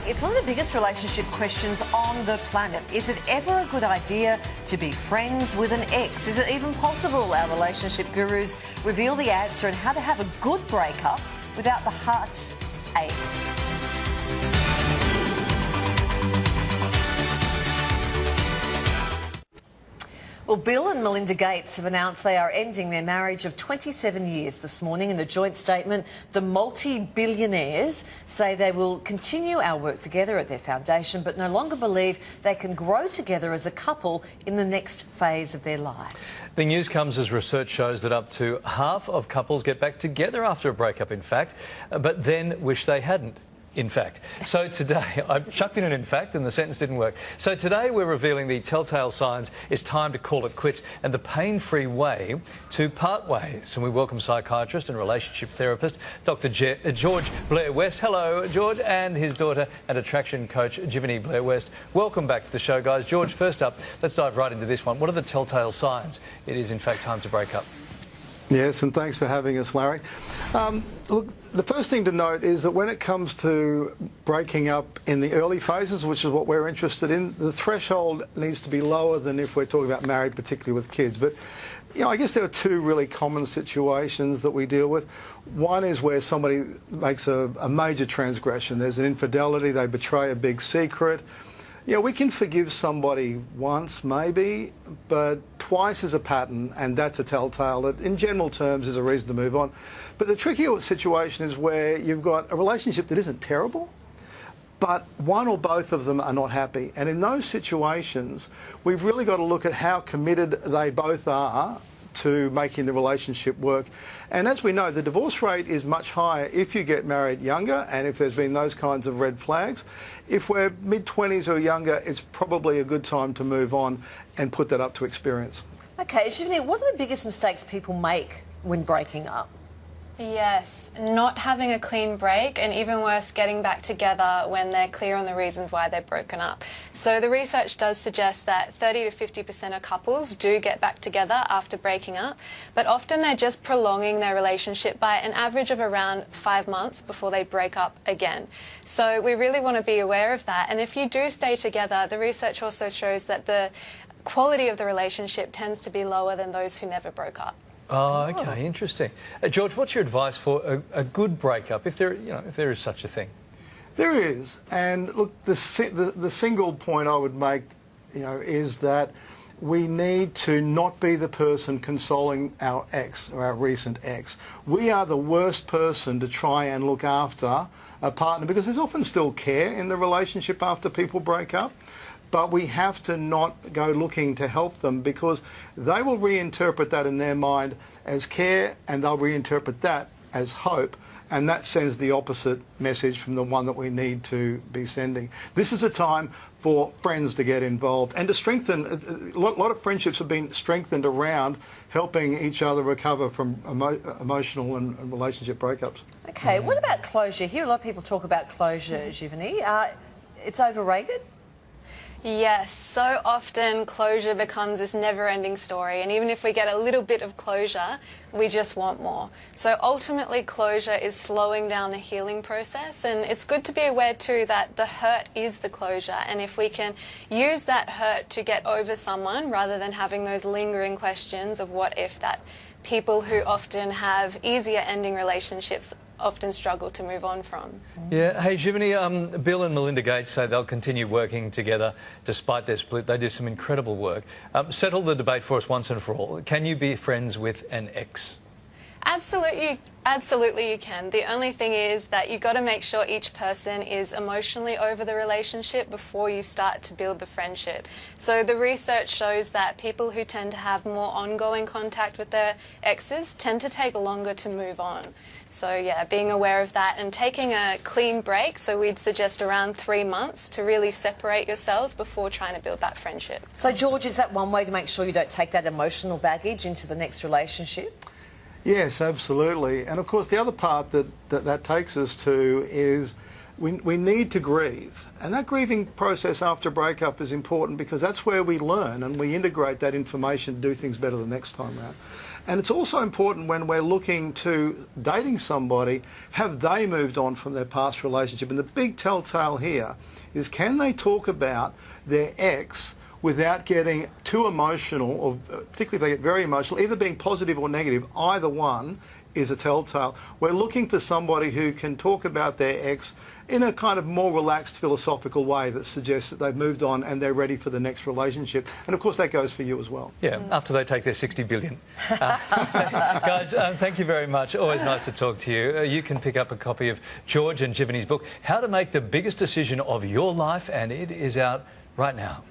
It's one of the biggest relationship questions on the planet. Is it ever a good idea to be friends with an ex? Is it even possible? Our relationship gurus reveal the answer and how to have a good breakup without the heartache. Well, Bill and Melinda Gates have announced they are ending their marriage of 27 years this morning. In a joint statement, the multi-billionaires say they will continue our work together at their foundation, but no longer believe they can grow together as a couple in the next phase of their lives. The news comes as research shows that up to half of couples get back together after a breakup, in fact, but then wish they hadn't. In fact. So today, I chucked in an in fact and the sentence didn't work. So today we're revealing the telltale signs it's time to call it quits and the pain-free way to part ways. And we welcome psychiatrist and relationship therapist Dr. George Blair-West. Hello, George, and his daughter and attraction coach Jiveny Blair-West. Welcome back to the show, guys. George, first up, let's dive right into this one. What are the telltale signs it is in fact time to break up? Yes, and thanks for having us, Larry. Look, the first thing to note is that when it comes to breaking up in the early phases, which is what we're interested in, the threshold needs to be lower than if we're talking about married, particularly with kids. But, you know, I guess there are two really common situations that we deal with. One is where somebody makes a major transgression. There's an infidelity, they betray a big secret. Yeah, we can forgive somebody once, maybe, but twice is a pattern, and that's a telltale that, in general terms, is a reason to move on. But the trickier situation is where you've got a relationship that isn't terrible, but one or both of them are not happy. And in those situations, we've really got to look at how committed they both are to making the relationship work. And as we know, the divorce rate is much higher if you get married younger and if there's been those kinds of red flags. If we're mid-20s or younger, it's probably a good time to move on and put that up to experience. Okay, Jiveny, what are the biggest mistakes people make when breaking up? Yes, not having a clean break, and even worse, getting back together when they're clear on the reasons why they're broken up. So the research does suggest that 30 to 50% of couples do get back together after breaking up, but often they're just prolonging their relationship by an average of around 5 months before they break up again. So we really want to be aware of that, and if you do stay together, the research also shows that the quality of the relationship tends to be lower than those who never broke up. Oh, okay, interesting. George, what's your advice for a good breakup, if there is such a thing? There is, and look, the single point I would make, is that we need to not be the person consoling our ex or our recent ex. We are the worst person to try and look after a partner because there's often still care in the relationship after people break up. But we have to not go looking to help them because they will reinterpret that in their mind as care and they'll reinterpret that as hope, and that sends the opposite message from the one that we need to be sending. This is a time for friends to get involved and to strengthen. A lot of friendships have been strengthened around helping each other recover from emotional and relationship breakups. Okay, what about closure? I hear a lot of people talk about closure, Jiveny. It's overrated? Yes, so often closure becomes this never-ending story, and even if we get a little bit of closure, we just want more. So ultimately closure is slowing down the healing process, and it's good to be aware too that the hurt is the closure, and if we can use that hurt to get over someone rather than having those lingering questions of what if, that people who often have easier ending relationships often struggle to move on from. Yeah, hey Jiveny, Bill and Melinda Gates say they'll continue working together despite their split. They do some incredible work. Settle the debate for us once and for all. Can you be friends with an ex? Absolutely you can. The only thing is that you've got to make sure each person is emotionally over the relationship before you start to build the friendship. So the research shows that people who tend to have more ongoing contact with their exes tend to take longer to move on. So yeah, being aware of that and taking a clean break, so we'd suggest around 3 months to really separate yourselves before trying to build that friendship. So George, is that one way to make sure you don't take that emotional baggage into the next relationship? Yes, absolutely. And of course the other part that takes us to is we need to grieve. And that grieving process after breakup is important because that's where we learn and we integrate that information to do things better the next time around. And it's also important when we're looking to dating somebody, have they moved on from their past relationship? And the big telltale here is, can they talk about their ex without getting too emotional, or particularly if they get very emotional, either being positive or negative, either one is a telltale. We're looking for somebody who can talk about their ex in a kind of more relaxed, philosophical way that suggests that they've moved on and they're ready for the next relationship. And of course that goes for you as well. Yeah, after they take their 60 billion. Guys, thank you very much. Always nice to talk to you. You can pick up a copy of George and Jiveny's book, How to Make the Biggest Decision of Your Life, and it is out right now.